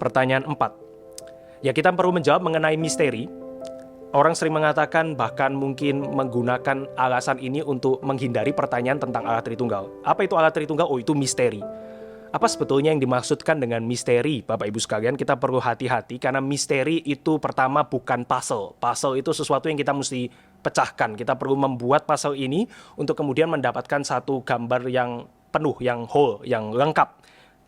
Pertanyaan 4. Ya, kita perlu menjawab mengenai misteri. Orang sering mengatakan bahkan mungkin menggunakan alasan ini untuk menghindari pertanyaan tentang Allah Tritunggal. Apa itu Allah Tritunggal? Oh, itu misteri. Apa sebetulnya yang dimaksudkan dengan misteri, Bapak Ibu sekalian? Kita perlu hati-hati karena misteri itu pertama bukan puzzle. Puzzle itu sesuatu yang kita mesti pecahkan. Kita perlu membuat puzzle ini untuk kemudian mendapatkan satu gambar yang penuh, yang whole, yang lengkap.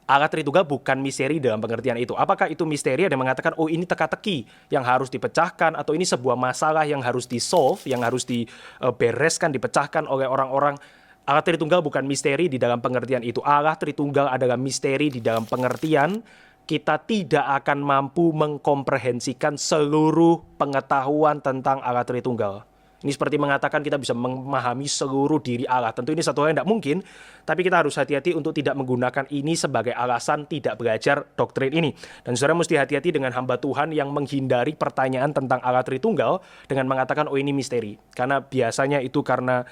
Allah Tritunggal bukan misteri dalam pengertian itu. Apakah itu misteri? Ada yang mengatakan, oh ini teka-teki yang harus dipecahkan, atau ini sebuah masalah yang harus di-solve, yang harus dibereskan, dipecahkan oleh orang-orang. Allah Tritunggal bukan misteri di dalam pengertian itu. Allah Tritunggal adalah misteri di dalam pengertian kita tidak akan mampu mengkomprehensikan seluruh pengetahuan tentang Allah Tritunggal. Ini seperti mengatakan kita bisa memahami seluruh diri Allah. Tentu ini satu hal yang tidak mungkin, tapi kita harus hati-hati untuk tidak menggunakan ini sebagai alasan tidak belajar doktrin ini. Dan saudara mesti hati-hati dengan hamba Tuhan yang menghindari pertanyaan tentang Allah Tritunggal dengan mengatakan, oh ini misteri. Karena biasanya itu karena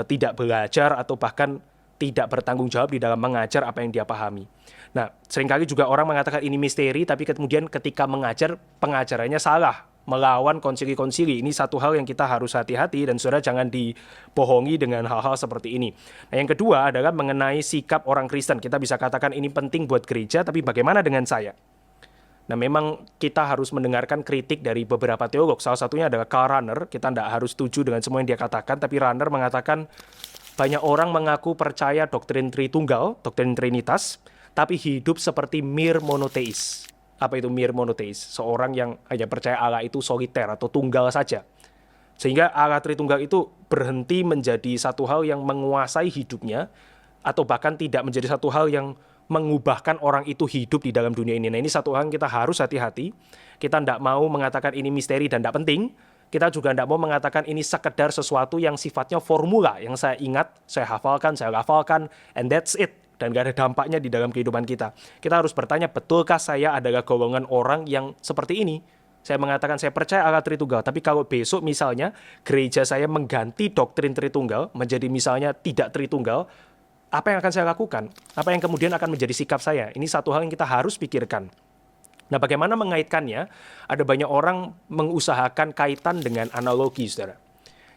tidak belajar atau bahkan tidak bertanggung jawab di dalam mengajar apa yang dia pahami. Nah, seringkali juga orang mengatakan ini misteri, tapi kemudian ketika mengajar, pengajarannya salah. Melawan konsili-konsili. Ini satu hal yang kita harus hati-hati dan saudara jangan dibohongi dengan hal-hal seperti ini. Nah, yang kedua adalah mengenai sikap orang Kristen. Kita bisa katakan ini penting buat gereja, tapi bagaimana dengan saya? Nah, memang kita harus mendengarkan kritik dari beberapa teolog. Salah satunya adalah Karl Rahner. Kita tidak harus setuju dengan semua yang dia katakan, tapi Rahner mengatakan banyak orang mengaku percaya doktrin Tritunggal, doktrin Trinitas, tapi hidup seperti mere monoteis. Apa itu mere monoteis? Seorang yang hanya percaya Allah itu soliter atau tunggal saja. Sehingga Allah Tritunggal itu berhenti menjadi satu hal yang menguasai hidupnya, atau bahkan tidak menjadi satu hal yang mengubahkan orang itu hidup di dalam dunia ini. Nah, ini satu hal yang kita harus hati-hati. Kita tidak mau mengatakan ini misteri dan tidak penting. Kita juga tidak mau mengatakan ini sekedar sesuatu yang sifatnya formula, yang saya ingat, saya hafalkan, and that's it. Dan gak ada dampaknya di dalam kehidupan kita. Kita harus bertanya, betulkah saya adalah golongan orang yang seperti ini? Saya mengatakan saya percaya Allah Tritunggal, tapi kalau besok misalnya gereja saya mengganti doktrin Tritunggal menjadi misalnya tidak Tritunggal, apa yang akan saya lakukan? Apa yang kemudian akan menjadi sikap saya? Ini satu hal yang kita harus pikirkan. Nah, bagaimana mengaitkannya? Ada banyak orang mengusahakan kaitan dengan analogi, saudara.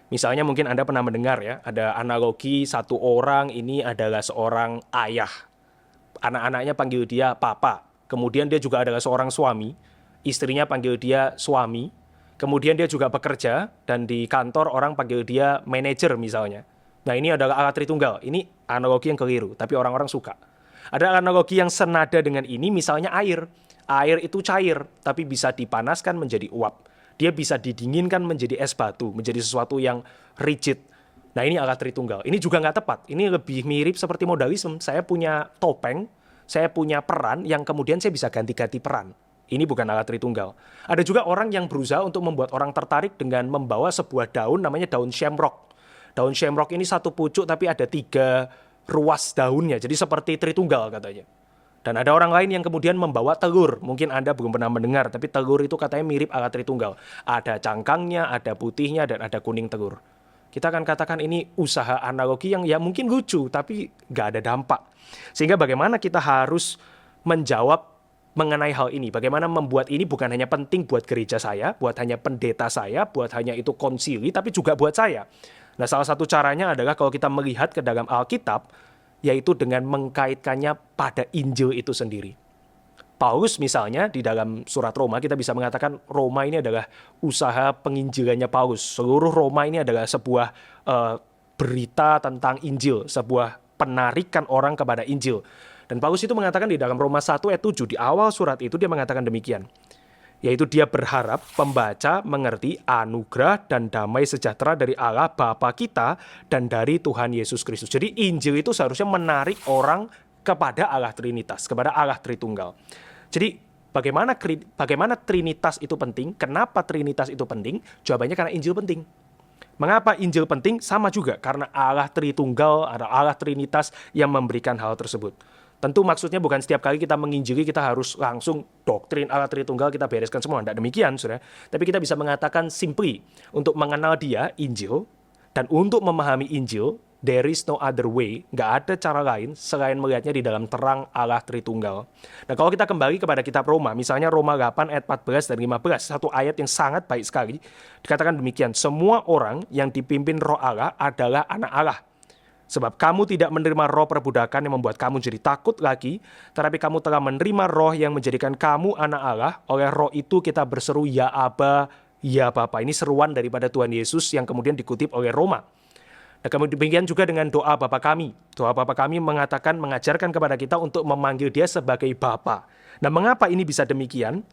Misalnya mungkin Anda pernah mendengar ya, ada analogi satu orang ini adalah seorang ayah. Anak-anaknya panggil dia papa. Kemudian dia juga adalah seorang suami. Istrinya panggil dia suami. Kemudian dia juga bekerja dan di kantor orang panggil dia manajer misalnya. Nah, ini adalah Allah Tritunggal. Ini analogi yang keliru, tapi orang-orang suka. Ada analogi yang senada dengan ini, misalnya air. Air itu cair, tapi bisa dipanaskan menjadi uap. Dia bisa didinginkan menjadi es batu, menjadi sesuatu yang rigid. Nah, ini Allah Tritunggal. Ini juga nggak tepat. Ini lebih mirip seperti modalisme. Saya punya topeng, saya punya peran yang kemudian saya bisa ganti-ganti peran. Ini bukan Allah Tritunggal. Ada juga orang yang berusaha untuk membuat orang tertarik dengan membawa sebuah daun, namanya daun shamrock. Daun shamrock ini satu pucuk tapi ada 3 ruas daunnya. Jadi seperti Tritunggal katanya. Dan ada orang lain yang kemudian membawa telur. Mungkin Anda belum pernah mendengar, tapi telur itu katanya mirip Allah Tritunggal. Ada cangkangnya, ada putihnya, dan ada kuning telur. Kita akan katakan ini usaha analogi yang ya mungkin lucu, tapi nggak ada dampak. Sehingga bagaimana kita harus menjawab mengenai hal ini. Bagaimana membuat ini bukan hanya penting buat gereja saya, buat hanya pendeta saya, buat hanya itu konsili, tapi juga buat saya. Nah, salah satu caranya adalah kalau kita melihat ke dalam Alkitab, yaitu dengan mengkaitkannya pada Injil itu sendiri. Paulus misalnya di dalam surat Roma, kita bisa mengatakan Roma ini adalah usaha penginjilannya Paulus. Seluruh Roma ini adalah sebuah berita tentang Injil, sebuah penarikan orang kepada Injil. Dan Paulus itu mengatakan di dalam Roma 1 ayat 7, di awal surat itu dia mengatakan demikian. Yaitu dia berharap pembaca mengerti anugerah dan damai sejahtera dari Allah Bapa kita dan dari Tuhan Yesus Kristus. Jadi Injil itu seharusnya menarik orang kepada Allah Trinitas, kepada Allah Tritunggal. Jadi bagaimana Trinitas itu penting? Kenapa Trinitas itu penting? Jawabannya karena Injil penting. Mengapa Injil penting? Sama juga karena Allah Tritunggal, ada Allah Trinitas yang memberikan hal tersebut. Tentu maksudnya bukan setiap kali kita menginjili kita harus langsung doktrin Allah Tritunggal kita bereskan semua. Tidak demikian, saudara. Tapi kita bisa mengatakan simply untuk mengenal dia, Injil, dan untuk memahami Injil, There is no other way, nggak ada cara lain selain melihatnya di dalam terang Allah Tritunggal. Nah, kalau kita kembali kepada kitab Roma, misalnya Roma 8 ayat 14 dan 15, satu ayat yang sangat baik sekali, dikatakan demikian, semua orang yang dipimpin roh Allah adalah anak Allah. Sebab kamu tidak menerima roh perbudakan yang membuat kamu jadi takut lagi, tetapi kamu telah menerima roh yang menjadikan kamu anak Allah. Oleh roh itu kita berseru, ya Aba, ya Bapa. Ini seruan daripada Tuhan Yesus yang kemudian dikutip oleh Roma. Nah, kemudian demikian juga dengan doa Bapa kami. Doa Bapa kami mengajarkan kepada kita untuk memanggil Dia sebagai Bapa. Nah, mengapa ini bisa demikian?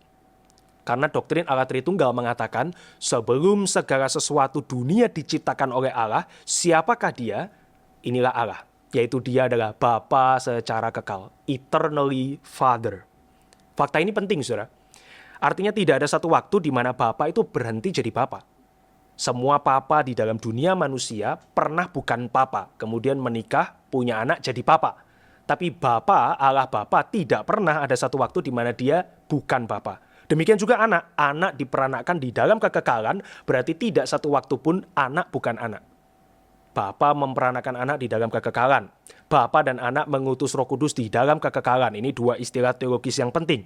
Karena doktrin Allah Tritunggal mengatakan, sebelum segala sesuatu dunia diciptakan oleh Allah, siapakah Dia? Inilah Allah, yaitu Dia adalah Bapa secara kekal, eternally Father. Fakta ini penting, saudara. Artinya tidak ada satu waktu di mana Bapa itu berhenti jadi Bapa. Semua papa di dalam dunia manusia pernah bukan papa, kemudian menikah, punya anak jadi papa. Tapi Bapa, Allah Bapa, tidak pernah ada satu waktu di mana Dia bukan Bapa. Demikian juga anak. Anak diperanakkan di dalam kekekalan, berarti tidak satu waktu pun anak bukan anak. Bapa memperanakan anak di dalam kekekalan. Bapa dan anak mengutus Roh Kudus di dalam kekekalan. Ini dua istilah teologis yang penting.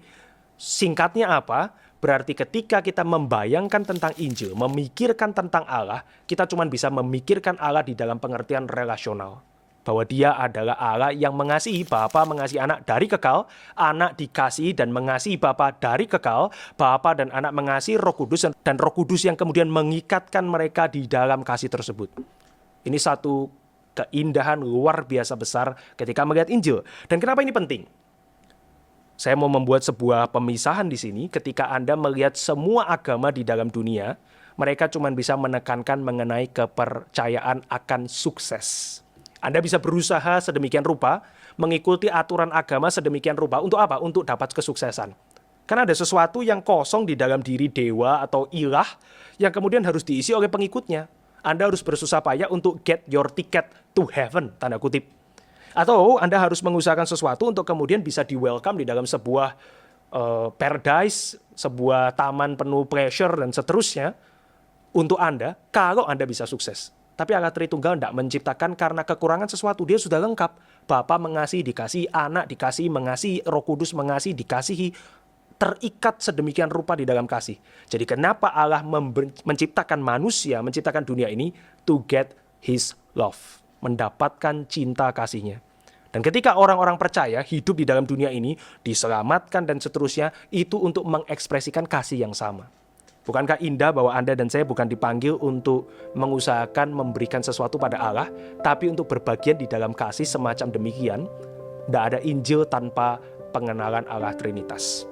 Singkatnya apa? Berarti ketika kita membayangkan tentang Injil, memikirkan tentang Allah, kita cuma bisa memikirkan Allah di dalam pengertian relasional. Bahwa Dia adalah Allah yang mengasihi, Bapa mengasihi anak dari kekal, anak dikasihi dan mengasihi Bapa dari kekal, Bapa dan anak mengasihi Roh Kudus, dan Roh Kudus yang kemudian mengikatkan mereka di dalam kasih tersebut. Ini satu keindahan luar biasa besar ketika melihat Injil. Dan kenapa ini penting? Saya mau membuat sebuah pemisahan di sini. Ketika Anda melihat semua agama di dalam dunia, mereka cuma bisa menekankan mengenai kepercayaan akan sukses. Anda bisa berusaha sedemikian rupa, mengikuti aturan agama sedemikian rupa. Untuk apa? Untuk dapat kesuksesan. Karena ada sesuatu yang kosong di dalam diri dewa atau ilah yang kemudian harus diisi oleh pengikutnya. Anda harus bersusah payah untuk get your ticket to heaven, tanda kutip. Atau Anda harus mengusahakan sesuatu untuk kemudian bisa di-welcome di dalam sebuah paradise, sebuah taman penuh pleasure dan seterusnya untuk Anda, kalau Anda bisa sukses. Tapi Allah Tritunggal tidak menciptakan karena kekurangan sesuatu, Dia sudah lengkap. Bapa mengasihi, dikasihi, anak dikasihi, mengasihi, Roh Kudus mengasihi, dikasihi, terikat sedemikian rupa di dalam kasih. Jadi kenapa Allah menciptakan manusia, menciptakan dunia ini? To get His love. Mendapatkan cinta kasihnya. Dan ketika orang-orang percaya hidup di dalam dunia ini, diselamatkan dan seterusnya, itu untuk mengekspresikan kasih yang sama. Bukankah indah bahwa Anda dan saya bukan dipanggil untuk mengusahakan memberikan sesuatu pada Allah, tapi untuk berbagian di dalam kasih semacam demikian? Tidak ada Injil tanpa pengenalan Allah Trinitas.